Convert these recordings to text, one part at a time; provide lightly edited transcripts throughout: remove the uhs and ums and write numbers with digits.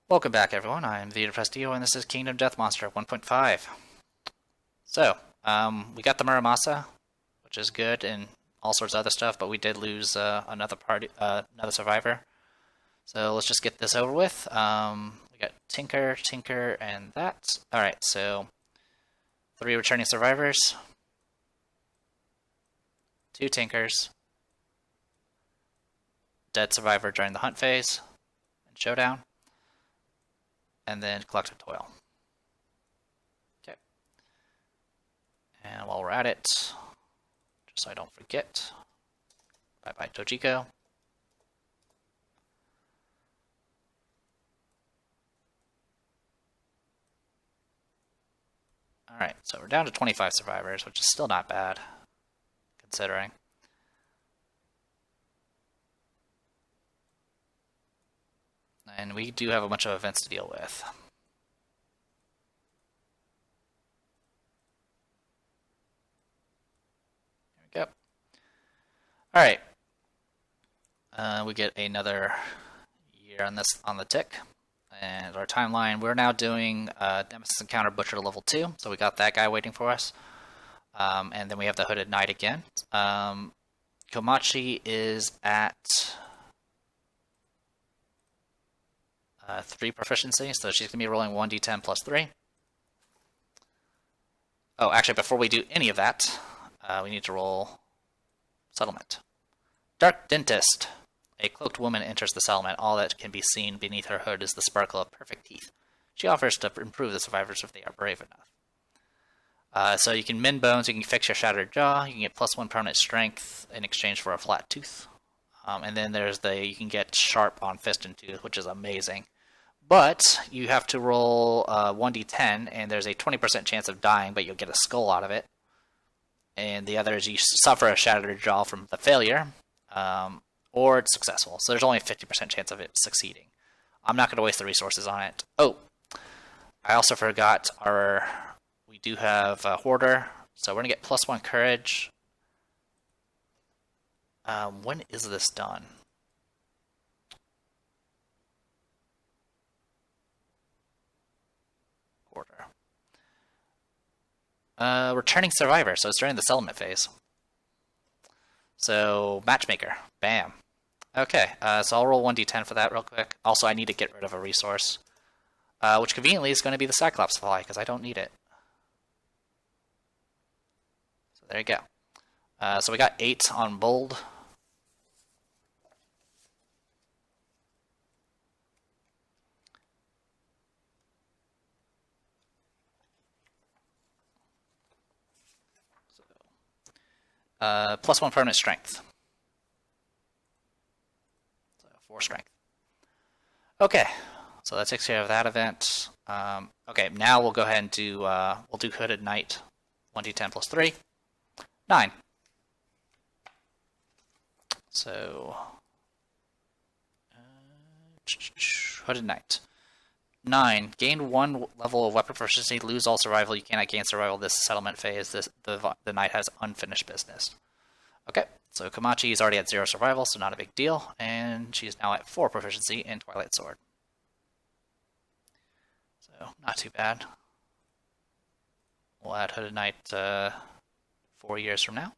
Welcome back, everyone. I'm Vito Prestillo, and this is Kingdom Death Monster 1.5. So, we got the Muramasa, which is good, and all sorts of other stuff, but we did lose another survivor. So let's just get this over with. We got Tinker, and that. Alright, so 3 returning survivors, 2 Tinkers, dead survivor during the hunt phase, and showdown. And then Collective Toil. Okay. And while we're at it, just so I don't forget, bye-bye Tojiko. Alright, so we're down to 25 survivors, which is still not bad, considering. And we do have a bunch of events to deal with. There we go. Alright. We get another year on the tick. And our timeline, we're now doing Nemesis Encounter Butcher to level 2. So we got that guy waiting for us. And then we have the Hooded Knight again. Komachi is at 3 proficiency, so she's going to be rolling 1d10 plus 3. Oh, actually, before we do any of that, we need to roll Settlement. Dark Dentist. A cloaked woman enters the settlement. All that can be seen beneath her hood is the sparkle of perfect teeth. She offers to improve the survivors if they are brave enough. So you can mend bones, you can fix your shattered jaw, you can get +1 permanent strength in exchange for a flat tooth. And then there's you can get sharp on fist and tooth, which is amazing. But you have to roll 1d10, and there's a 20% chance of dying, but you'll get a skull out of it. And the other is you suffer a shattered jaw from the failure, or it's successful. So there's only a 50% chance of it succeeding. I'm not going to waste the resources on it. Oh, I also forgot we do have a Hoarder, so we're going to get +1 courage. When is this done? Returning survivor, so it's during the settlement phase. So, matchmaker. Bam. Okay, so I'll roll 1d10 for that real quick. Also, I need to get rid of a resource, which conveniently is going to be the Cyclops Fly, because I don't need it. So there you go. So we got 8 on bold. +1 permanent strength. So 4 strength. Okay, so that takes care of that event. Okay, now we'll go ahead and do we'll do Hooded Knight. 1d10 plus 3. 9. So Hooded Knight. 9. Gain 1 level of weapon proficiency, lose all survival. You cannot gain survival this settlement phase. The knight has unfinished business. Okay, so Komachi is already at 0 survival, so not a big deal. And she's now at 4 proficiency in Twilight Sword. So, not too bad. We'll add Hooded Knight 4 years from now.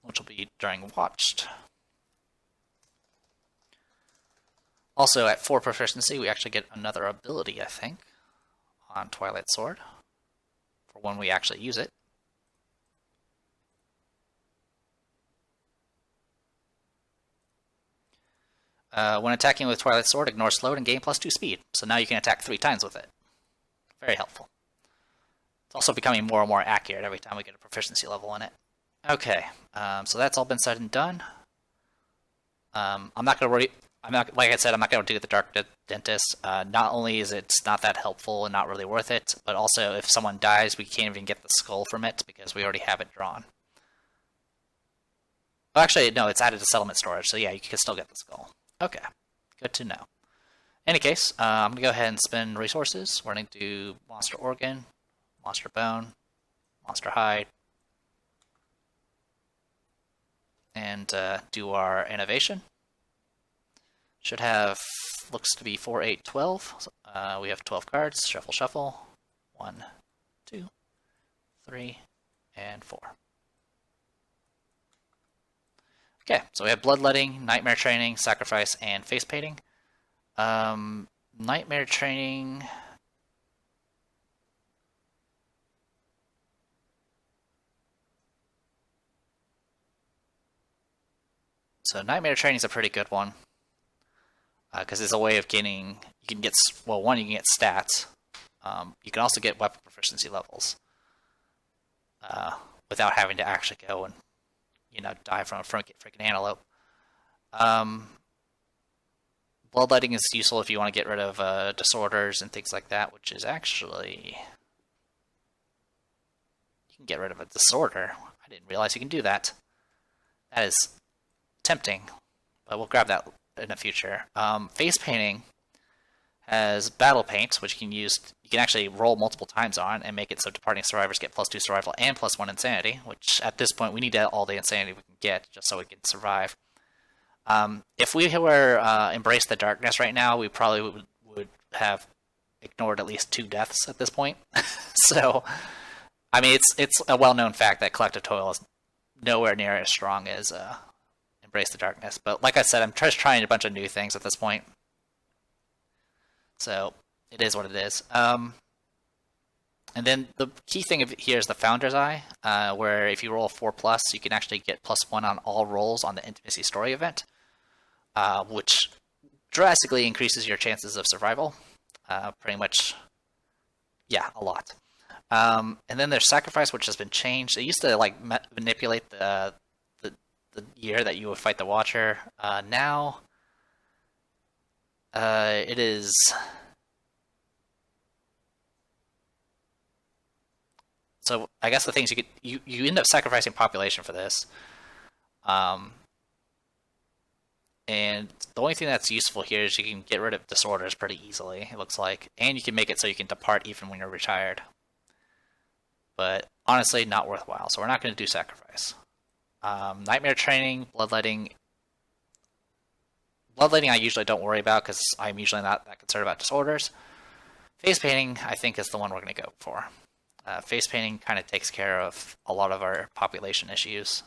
Which will be during Watched. Also, at 4 proficiency, we actually get another ability, I think, on Twilight Sword, for when we actually use it. When attacking with Twilight Sword, ignore slowed and gain +2 speed, so now you can attack 3 times with it. Very helpful. It's also becoming more and more accurate every time we get a proficiency level in it. Okay, so that's all been said and done. Like I said, I'm not going to do the Dark Dentist. Not only is it not that helpful and not really worth it, but also if someone dies, we can't even get the skull from it because we already have it drawn. Well, actually, no, it's added to settlement storage, so yeah, you can still get the skull. Okay, good to know. In any case, I'm going to go ahead and spend resources. We're going to do Monster Organ, Monster Bone, Monster Hide, and do our innovation. Should have, looks to be 4, 8, 12. We have 12 cards. Shuffle, shuffle. 1, 2, 3, and 4. Okay, so we have Bloodletting, Nightmare Training, Sacrifice, and Face Painting. Nightmare Training... So Nightmare Training is a pretty good one. Because it's a way of getting... You can get... Well, one, you can get stats. You can also get weapon proficiency levels. Without having to actually go and, die from a freaking antelope. Bloodletting is useful if you want to get rid of disorders and things like that, which is actually... You can get rid of a disorder. I didn't realize you can do that. That is tempting, but we'll grab that in the future. Face Painting has Battle Paint, which you can actually roll multiple times on and make it so departing survivors get +2 survival and +1 insanity, which at this point we need all the insanity we can get just so we can survive. If we were Embrace the Darkness right now, we probably would have ignored at least 2 deaths at this point. So, I mean, it's a well-known fact that Collective Toil is nowhere near as strong as Embrace the Darkness. But like I said, I'm just trying a bunch of new things at this point. So, it is what it is. And then the key thing here is the Founder's Eye, where if you roll 4+, you can actually get +1 on all rolls on the Intimacy Story event, which drastically increases your chances of survival. Pretty much, yeah, a lot. And then there's Sacrifice, which has been changed. It used to manipulate the year that you would fight the Watcher. Now, it is... So I guess the things you end up sacrificing population for this, and the only thing that's useful here is you can get rid of disorders pretty easily. It looks like, and you can make it so you can depart even when you're retired. But honestly, not worthwhile. So we're not going to do Sacrifice. Nightmare Training, Bloodletting. Bloodletting I usually don't worry about because I'm usually not that concerned about disorders. Face Painting I think is the one we're going to go for. Face Painting kind of takes care of a lot of our population issues.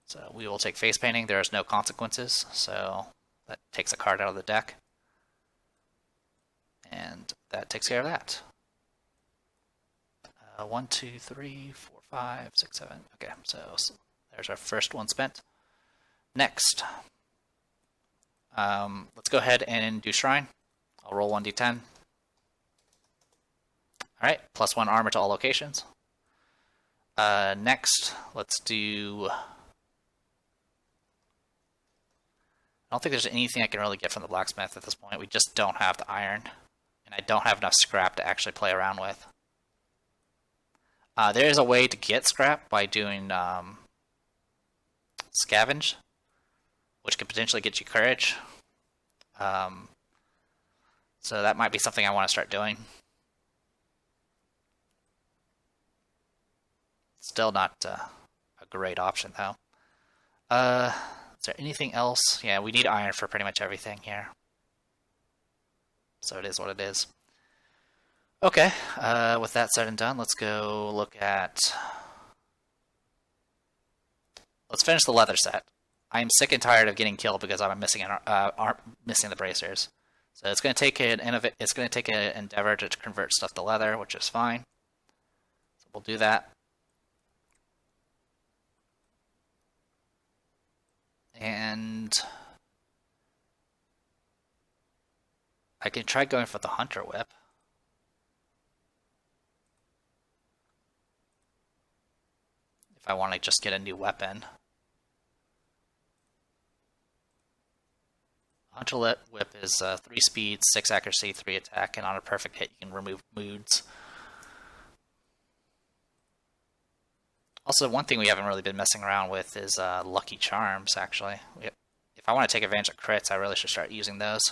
So we will take Face Painting. There is no consequences, so that takes a card out of the deck. And that takes care of that. 1, 2, 3, 4, 5, 6, 7. Okay, so there's our first one spent. Next, let's go ahead and do Shrine. I'll roll 1d10. Alright, +1 armor to all locations. Next, let's do... I don't think there's anything I can really get from the blacksmith at this point. We just don't have the iron. And I don't have enough scrap to actually play around with. There is a way to get scrap by doing scavenge, which could potentially get you courage. So that might be something I want to start doing. Still not a great option, though. Is there anything else? Yeah, we need iron for pretty much everything here. So it is what it is. Okay, with that said and done, let's go look at... Let's finish the leather set. I'm sick and tired of getting killed because I'm missing missing the bracers. So it's going to take an endeavor to convert stuff to leather, which is fine. So we'll do that. And I can try going for the Hunter Whip. If I want to just get a new weapon. Hunter Whip is 3 speed, 6 accuracy, 3 attack, and on a perfect hit you can remove moods. Also, one thing we haven't really been messing around with is Lucky Charms, actually. If I want to take advantage of crits, I really should start using those.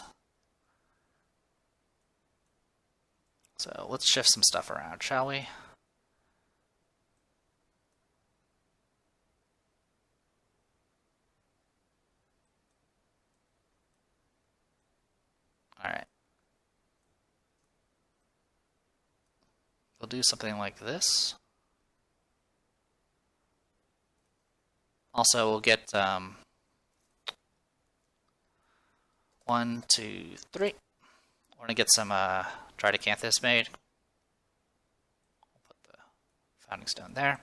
So let's shift some stuff around, shall we? we'll do something like this. Also, we'll get 1, 2, 3. We're gonna get some dried acanthus made. We'll put the founding stone there.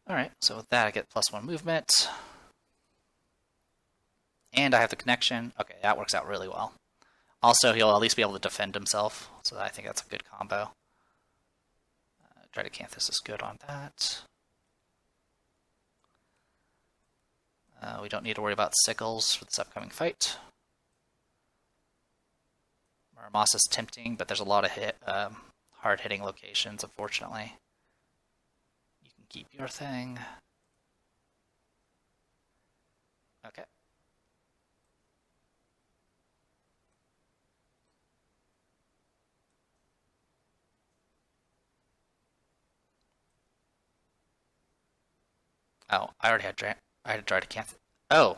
Alright, so with that I get +1 movement. And I have the connection. Okay, that works out really well. Also, he'll at least be able to defend himself, so I think that's a good combo. Dried acanthus is good on that. We don't need to worry about sickles for this upcoming fight. Muramasa is tempting, but there's a lot of hard-hitting locations, unfortunately. Keep your thing. Okay. Oh, I already had dried acanthus. Oh,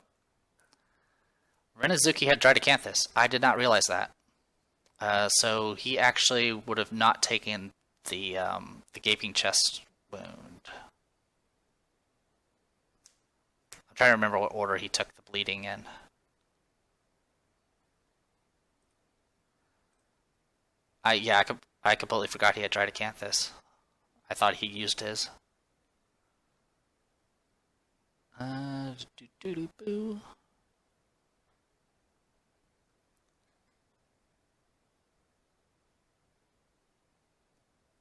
Renazuki had dried acanthus. I did not realize that. So he actually would have not taken the gaping chest wound. I'm trying to remember what order he took the bleeding in. I completely forgot he had dried acanthus. I thought he used his. Boo.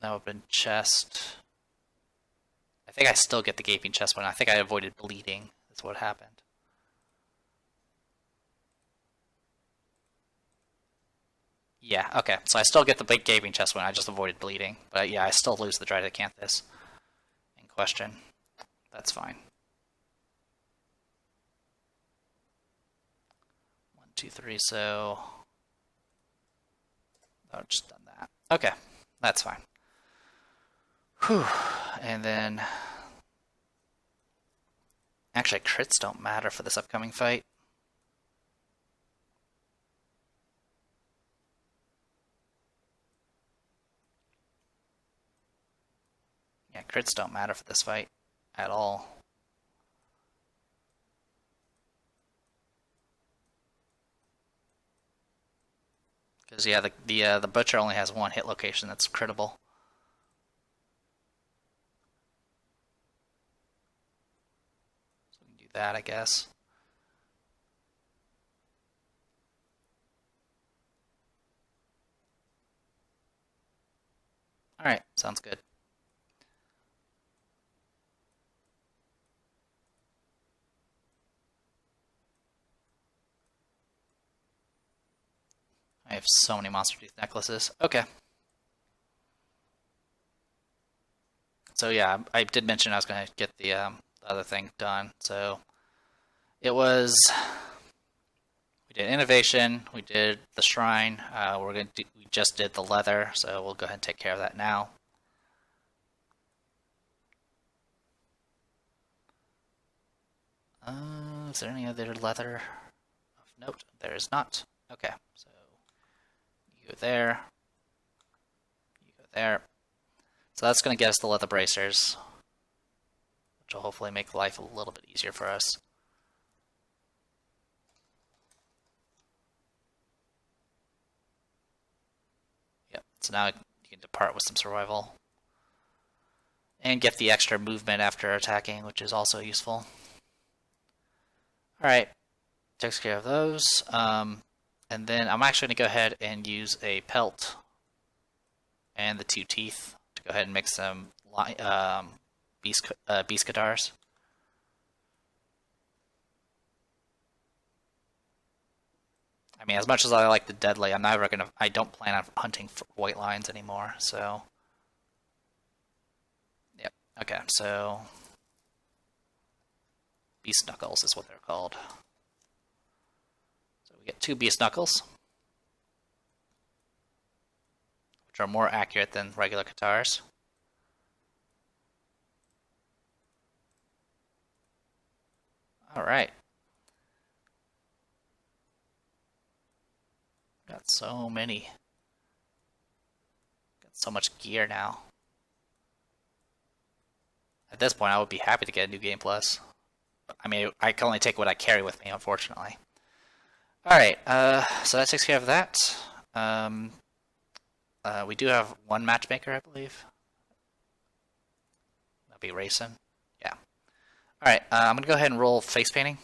That would have been chest. I think I still get the gaping chest one. I think I avoided bleeding. That's what happened. Yeah, okay. So I still get the big gaping chest one. I just avoided bleeding. But yeah, I still lose the dried acanthus in question. That's fine. 1, 2, 3, so... Oh, just done that. Okay, that's fine. Whew. And then... Actually, crits don't matter for this upcoming fight. Yeah, crits don't matter for this fight at all. Because yeah, the butcher only has one hit location that's critable. So we can do that, I guess. Alright, sounds good. I have so many Monster Tooth necklaces. Okay. So yeah, I did mention I was going to get the other thing done. So it was... We did innovation, we did the shrine, we just did the leather, so we'll go ahead and take care of that now. Is there any other leather of note? There is not. Okay, so you go there, you go there. So that's going to get us the leather bracers, which will hopefully make life a little bit easier for us. Yep, so now you can depart with some survival. And get the extra movement after attacking, which is also useful. Alright, takes care of those. And then I'm actually going to go ahead and use a pelt and the 2 teeth to go ahead and make some beast guitars. I mean, as much as I like the deadly, I don't plan on hunting for white lions anymore, so... Yep, okay, so... Beast knuckles is what they're called. get 2 Beast Knuckles, which are more accurate than regular guitars. Alright. Got so many. Got so much gear now. At this point, I would be happy to get a new Game Plus. I mean, I can only take what I carry with me, unfortunately. Alright, so that takes care of that. We do have one matchmaker, I believe. That'll be Racing. Yeah. Alright, I'm going to go ahead and roll face painting.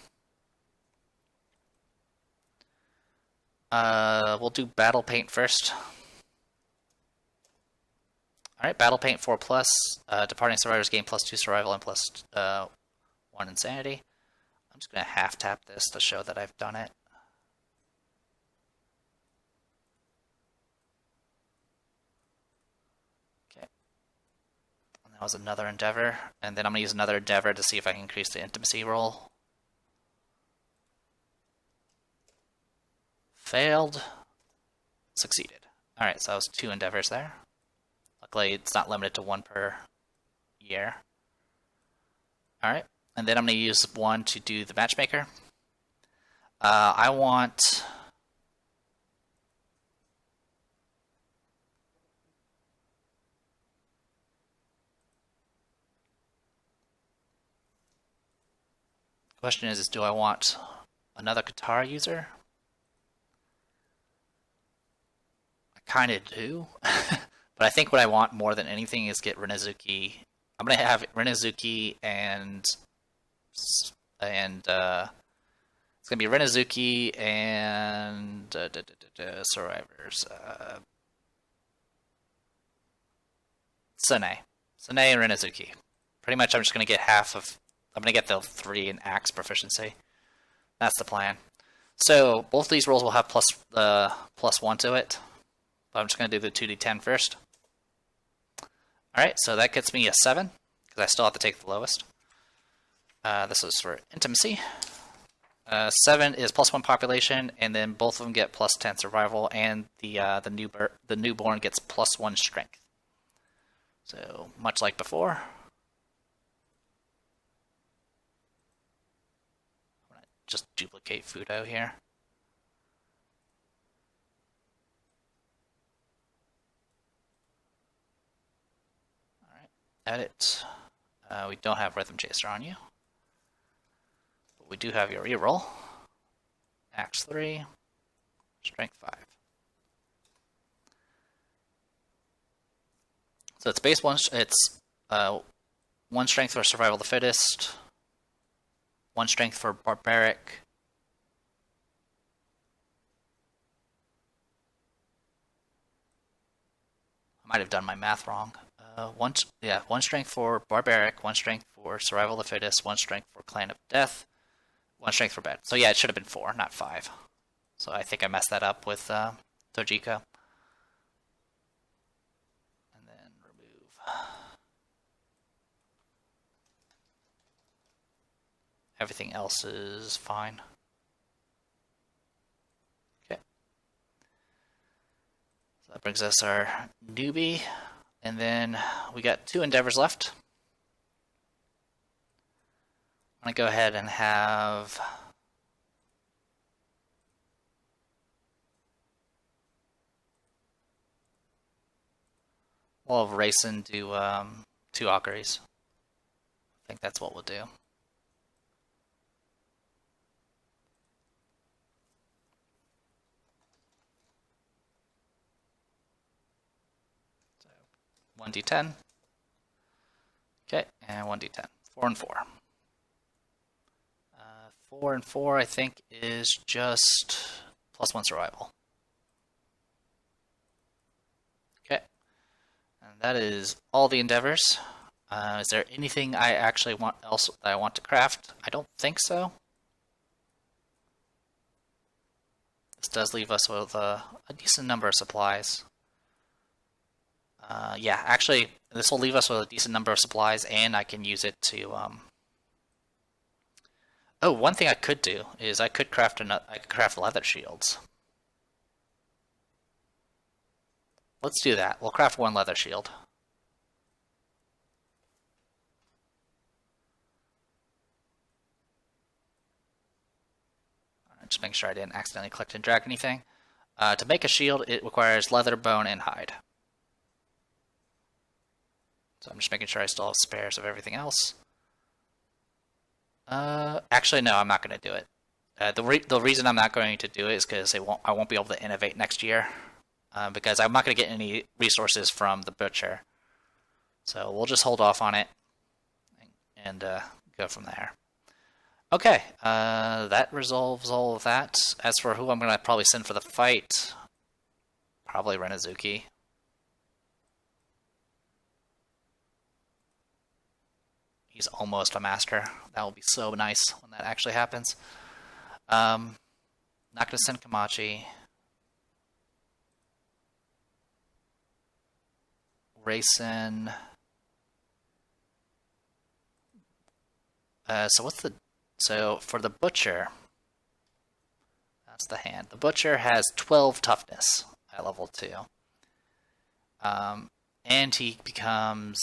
We'll do battle paint first. Alright, battle paint 4+. Departing survivors gain +2 survival and +1 insanity. I'm just going to half tap this to show that I've done it. Okay. And that was another endeavor. And then I'm going to use another endeavor to see if I can increase the intimacy roll. Failed. Succeeded. Alright, so that was 2 endeavors there. Luckily, it's not limited to 1 per year. Alright, and then I'm going to use 1 to do the matchmaker. I want... Question is do I want another guitar user? I kind of do. But I think what I want more than anything is get Renezuki. I'm going to have Renezuki and it's going to be Renezuki and survivors. Sune and Renezuki. Pretty much I'm just going to get half of... I'm going to get the 3 in axe proficiency. That's the plan. So both these rolls will have +1 to it. But I'm just going to do the 2d10 first. Alright, so that gets me a 7, because I still have to take the lowest. This is for intimacy. 7 is +1 population, and then both of them get +10 survival, and the newborn gets +1 strength. So, much like before. I'm going to just duplicate Fudo here. Edit. We don't have Rhythm Chaser on you. But we do have your reroll. Axe 3. Strength 5. So it's base 1. It's 1 strength for Survival of the Fittest. 1 strength for Barbaric. I might have done my math wrong. 1 strength for Barbaric, 1 strength for Survival of the Fittest, 1 strength for Clan of Death, 1 strength for Bed. So yeah, it should have been 4, not 5. So I think I messed that up with Dojika. And then remove. Everything else is fine. Okay. So that brings us our newbie. And then we got 2 endeavors left. I'm going to go ahead and have we'll have Racing do 2 Auguries. I think that's what we'll do. So 1d10. Okay, and 1d10. 4 and 4. 4 and 4, I think, is just +1 survival. Okay, and that is all the endeavors. Is there anything I actually want else that I want to craft? I don't think so. This does leave us with a decent number of supplies. Yeah, actually, this will leave us with a decent number of supplies, and I can use it to Oh, one thing I could do is I could craft leather shields. Let's do that. We'll craft one leather shield. Alright, just making sure I didn't accidentally click and drag anything. To make a shield, it requires leather, bone, and hide. So I'm just making sure I still have spares of everything else. Actually, no, I'm not going to do it. The reason I'm not going to do it is because I won't be able to innovate next year. Because I'm not going to get any resources from the butcher. So we'll just hold off on it and go from there. Okay, that resolves all of that. As for who I'm going to probably send for the fight, probably Renazuki. He's almost a master. That will be so nice when that actually happens. Not going to send Kamachi. Racing. So for the butcher, that's the hand. The butcher has 12 toughness at level 2. And he becomes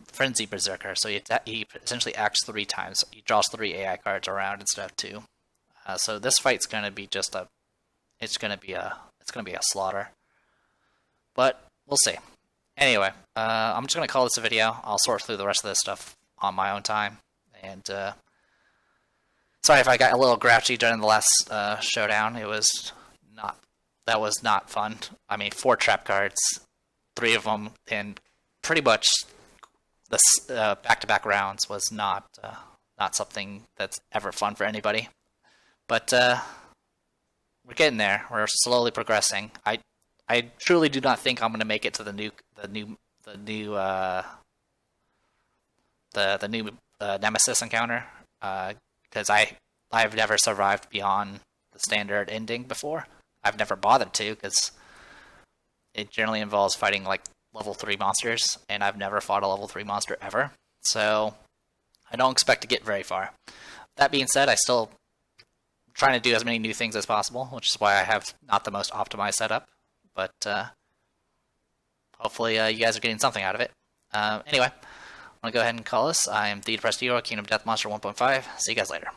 Frenzy Berserker, so he essentially acts 3 times. He draws 3 AI cards around instead of 2. So this fight's going to be it's going to be a slaughter. But we'll see. Anyway, I'm just going to call this a video. I'll sort through the rest of this stuff on my own time. And sorry if I got a little grouchy during the last showdown. That was not fun. I mean, 4 trap cards. 3 of them in pretty much the back-to-back rounds was not something that's ever fun for anybody. But we're getting there. We're slowly progressing. I truly do not think I'm going to make it to the new Nemesis encounter because I've never survived beyond the standard ending before. I've never bothered to because it generally involves fighting like level 3 monsters, and I've never fought a level 3 monster ever, so I don't expect to get very far. That being said, I still trying to do as many new things as possible, which is why I have not the most optimized setup, but hopefully you guys are getting something out of it. Anyway, I'm going to go ahead and call this. I am The Depressed Hero, Kingdom Death Monster 1.5. See you guys later.